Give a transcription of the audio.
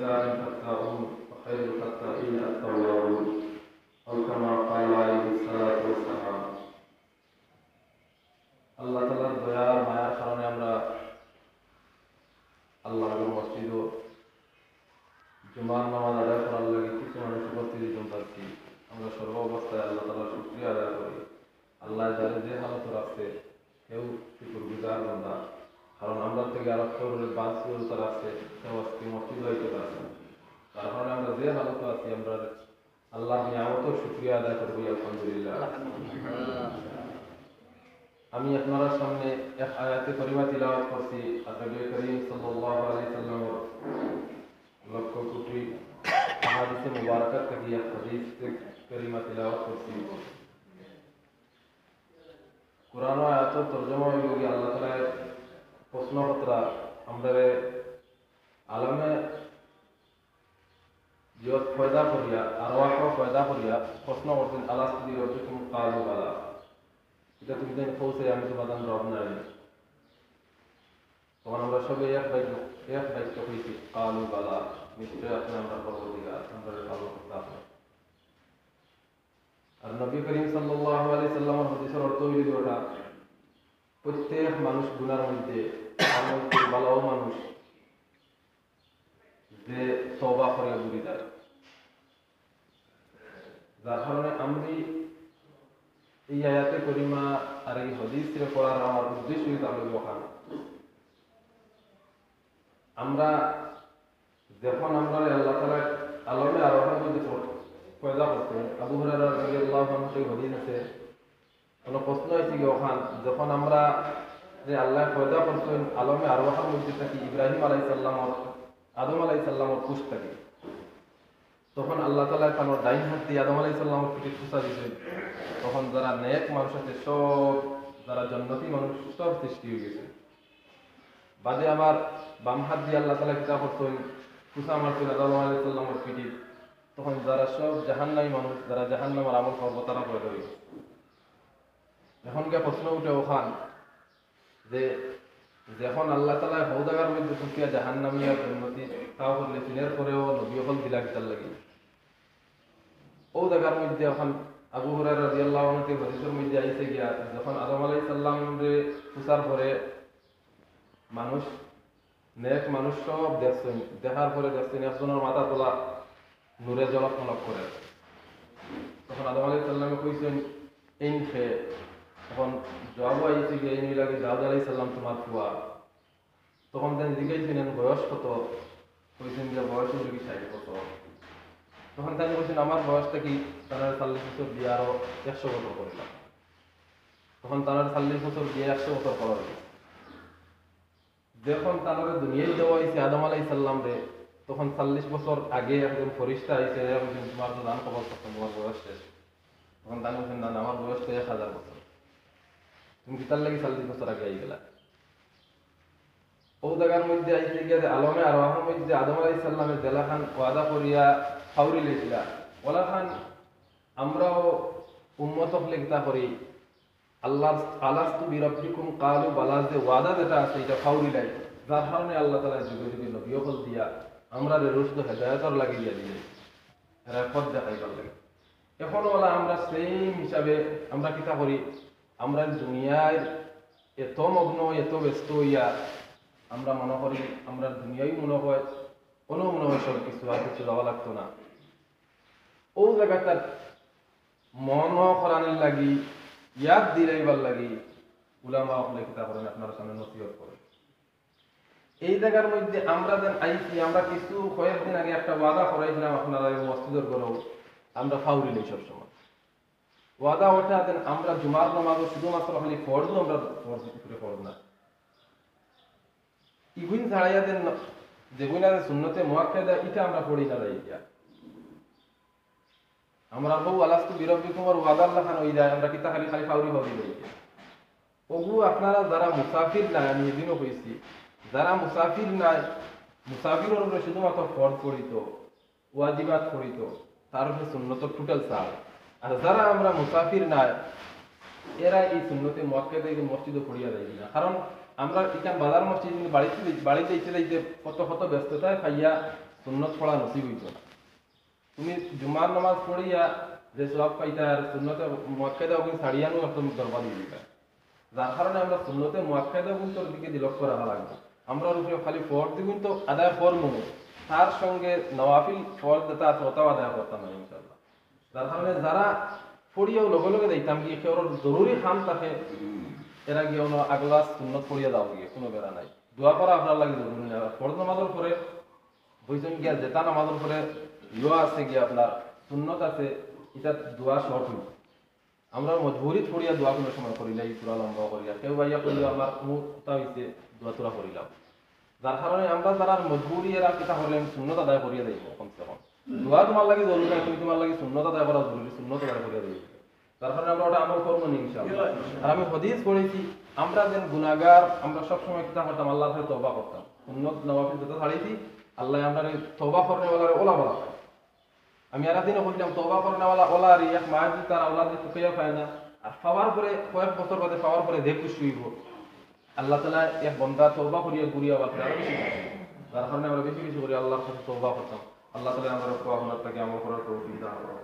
ميزان تخطئون وخير الخطائين التوابون أو كما قال عليه الصلاة والسلام আল্লাহ তাআলার দয়ার মায়ার কারণে আমরা আল্লাহর মসজিদ ও জুমার নামাজ আদায় করার লাগে কিছু মানুষ উপস্থিত পাচ্ছি। আমরা সর্ব অবস্থায় আল্লাহ তাআলার শুকরিয়া আদায় করি। আল্লাহ যারা যে হালত রাখছে কেউ শুকরগুজার বান্দা, কারণ আমরা থেকে আরো শহরের বাসগুলো রাখছে কেউ আজকে মসজিদ হইতে পারছে। তার কারণে আমরা যে হালত আছি আমরা আল্লাহর নিয়ামতের শুকরিয়া আদায় করবো আলহামদুলিল্লাহ। আমি আপনার সামনে এক আয়াতে কারিমা তিলাওয়াত করছি। নবী করিম সাল্লাল্লাহু আলাইহি সাল্লামের লক্ষ কোটি হাদিসে মুবারাকাত থেকে এক হাদিস কারিমা তিলাওয়াত করছি। কুরআন আয়াতের তরজমা হইল আল্লাহ তাআলা প্রশ্নপত্র আমরা আলমে জিয়ত পয়দা করিয়া আরওয়াহ পয়দা করিয়া প্রশ্ন করতেন আলাস্তি রব্বিকুম ক্বালু বালা, এটা তুমি জানি পৌঁছে আমি তোমাদের রব নাই। তখন আমরা সবাই এক বাক্য হয়েছি ক্বালু বালা, নিশ্চয় আপনি আমরা পরবর্তীকার আমরা ভালো করতে আপনার। আর নবী করিম সাল্লাল্লাহু আলাইহি সাল্লামের হাদিসের অর্থ হইল ওটা প্রত্যেক মানুষ গুনার মধ্যে ভালো মানুষ যে তওবা করে বুঝি যায়, যার কারণে আমি এই আয়াতে করিমা আর এই হাদিসে পড়ার আমার উদ্দেশ্য তাহলে ওখানে আমরা যখন আমরা আল্লাহ তাআলা আলমে আরোহণ মধ্যে পয়দা করতেন, আবু হুরায়রা রাদিয়াল্লাহু আনহু থেকে হাদিস আছে, কোন প্রশ্ন হয়েছে কি ওখানে যখন আমরা যে আল্লাহ পয়দা করতেন আলমে আরোহণ মধ্যে থাকি ইব্রাহিম আলাইহিস সালাম আদম আলাইহিস সালামের কুশ থাকি, তখন আল্লাহ তাআলা তার ডাইন হাত দিয়ে আদম আলাইহিস সালামের পিঠে খুঁচা দিয়েছেন। তখন যারা নেক মানুষ আছে সব, যারা জান্নাতি মানুষ সব সৃষ্টি হয়ে গেছে। বাদে আবার বাম হাত দিয়ে আল্লাহ তাআলা কিতাব করতেন খুঁচা মারতেন আদম আলাইহিস সালামের পিঠে, তখন যারা সব জাহান্নামী মানুষ, যারা জাহান্নামের আমল করবো তারা পয়দা হয়ে গেছে। এখনকার প্রশ্ন উঠে ওখান যে যখন আল্লাহ তাআলা হৌদাগার মধ্যে ঢুকিয়া জাহান্নামী আর জান্নাতি তাও করলে চিনের পরেও নবী হল দিলা কিতার লাগে ও জায়গার মধ্যে এখন আবু হুরায়রা রাদিয়াল্লাহু আনহু থেকে হাদিসের মধ্যে আইছে গিয়া যখন আদম আলাইহিস সালাম রে পুষার পরে মানুষ নেক মানুষ সব দেখছেন, দেখার পরে দেখছেন একজনের মাথা তোলা নূরে জলকমলক করে। তখন আদম আলাইহিস সালামে কইছেন এই খে, তখন জবাব আইছে গিয়ে এই লাগে দাউদ আলাইহিস সালাম তোমার ফুয়া। তখন তিনি জিজ্ঞাসিলেন বয়স কত, কইছেন যে বয়স হইল কি 60 বছর। তখন তিনি বলছেন আমার বয়সটা কি তার 40 বছর দিয়ে আরো 100 বছর করলাম। তখন তার 40 বছর দিয়ে 100 বছর করা হইল। যখন তার দুনিয়ায় দেওয়া হয়েছে আদম আলাইহিস সালাম রে, তখন 40 বছর আগে একজন ফেরেশতা আইছে বলছেন তোমার তো দান কবল করতে তোমার বয়স শেষ। তখন তিনি বলছেন না আমার বয়স তো 1000 বছর, তুমি কি তার লাগি 40 বছর আগে আই গেলা। ও জায়গার মধ্যে আইছে গিয়ে আলমে আরওয়াহের মধ্যে আদম আলাইহিস সালামের জেলা খান ওয়াদা করিয়া ফাউরি লেছিলা ওলা খান আমরাও উম্মত লিখতা করি আল্লাহ আলাস্তু বিরাব্বিকুম ক্বালু বালা, যে ওয়াদা যেটা আছে এটা ফাউরি লাই, যার কারণে আল্লাহ তাআলা যুগে যুগে নবী হল দিয়া আমরা রুশদ হেদায়েতর লাগি দিয়া দিয়ে রেফত দেখাইবার লাগে। এখন ওলা আমরা সেম হিসাবে আমরা কিতা করি, আমরা দুনিয়ায় এত মগ্ন এত ব্যস্ত হইয়া আমরা মনে করি আমরা দুনিয়ায় মনে হয় মনে হয় সব কিছু আর কিছু যাওয়া লাগতো না। ও জায়গাটার মন করানোর লাগি ইয়াদ দিলাইবার লাগি উলামা হলে কিতা করেন আপনার সামনে নসিহত করেন। এই জায়গার মধ্যে আমরা যেন আইছি, আমরা কিছু কয়েকদিন আগে একটা ওয়াদা করাইছিলাম আপনারা মসজিদের গড়েও আমরা ফাউরি নেই সবসময় ওয়াদা ওঠা দেন আমরা জুমার নামাজও শুধুমাত্র খালি ফরজ আমরা ফরজ না ইগুইন ছাড়াইয়া দেন যেগুইন আছে সুন্নতে মুআক্কাদা এটা আমরা পড়ি না যাইয়া আমরা বহু আলাস্তু বিরাব্বিকুম আর ওয়াদা আল্লাহ খান ওই যায় আমরা কিতা খালি খালি ফাউরি হবি যাই। ওগু আপনারা যারা মুসাফির না, আমি এদিনও কইছি যারা মুসাফির নাই, মুসাফিরের উপরে শুধুমাত্র ফরজ পড়িত ওয়াজিবাত পড়িত তার উপরে সুন্নত টোটাল সাল। আর যারা আমরা মুসাফির নাই এরা এই সুন্নতে মুআক্কাদা মসজিদে পড়িয়া যাই না, কারণ আমরা এখান বাজার মসজিদ বাড়িতে যাইতে যাইতে কত কত ব্যস্ততায় খাইয়া সুন্নত পড়া নসিব হইত না। তুমি জুমার নামাজ পড়িয়া যে সব পাইতা আর সুন্নতে মুআক্কাদা ওগুলো ছাড়িয়ানো একদম দরবার দিয়ে দিবা। যার কারণে আমরা সুন্নতে মুআক্কাদা গুলোর দিকে লক্ষ্য রাখা লাগবে। আমরা উপরে খালি ফরজ দিগুন তো আদায় করবো, তার সঙ্গে নওয়াফিল ফরজ যেটা আছে ওটাও আদায় করতাম না ইনশাআল্লাহ। যার কারণে যারা পড়িয়াও লগে লগে দিতাম গিয়ে কেউ জরুরি খাম থাকে, এরা গিয়ে আগলা সুন্নত পড়িয়া যাও গিয়ে কোনো বেড়া নাই। দোয়া করা আপনার লাগে জরুরি না। ফরজ নামাজের পরে বইছেন গিয়া যেটা নামাজের পরে দোয়া আছে গিয়া আপনার সুন্নত আছে, এটা দোয়া শর্ট হইব। আমরা মজবুরি পড়িয়া দোয়া কোনো সময় করিলাই পুরা লম্বা করিয়া কেউ ভাইয়া করলে আমার মুখটা হইতে দোয়া তোরা করিলাম। যার কারণে আমরা যারা মজবুরি এরা কিতা করলেন সুন্নত আদায় করিয়া দেব। কমসে কম দোয়া তোমার লাগে জরুরি না, তুমি তোমার লাগে সুন্নত আদায় করা জরুরি, সুন্নত আদায় করিয়া দেব। তার কারণে আমরা ওটা আমল করবো না ইনশাআল্লাহ। আর আমি হাদিস পড়েছি আমরা যেন গুনাহগার, আমরা সবসময় কিতা করতাম আল্লাহর কাছে তওবা করতাম। সুন্নত নওয়াফিল যেটা ছাড়িয়েছি আল্লাহ আমরা তওবা করনেওয়ালারে ওলা বলা হয়। আমি আর দিনও বললাম তওবা করনেওয়ালা ওলা আর এক মাস তার আওলাদে ফুকাইয়া পায় না, আর পাওয়ার পরে কয়েক বছর বাদে পাওয়ার পরে যে খুশি হইব আল্লাহ তাআলা এক বান্দা তওবা করিয়া ঘুরিয়া বাপরে আরো বেশি খুশি। যার কারণে আমরা বেশি কিছু করি আল্লাহর কাছে তওবা করতাম। আল্লাহ তাআলা আমাদের পাওয়া থেকে আমল করার তৌফিক দান করুন।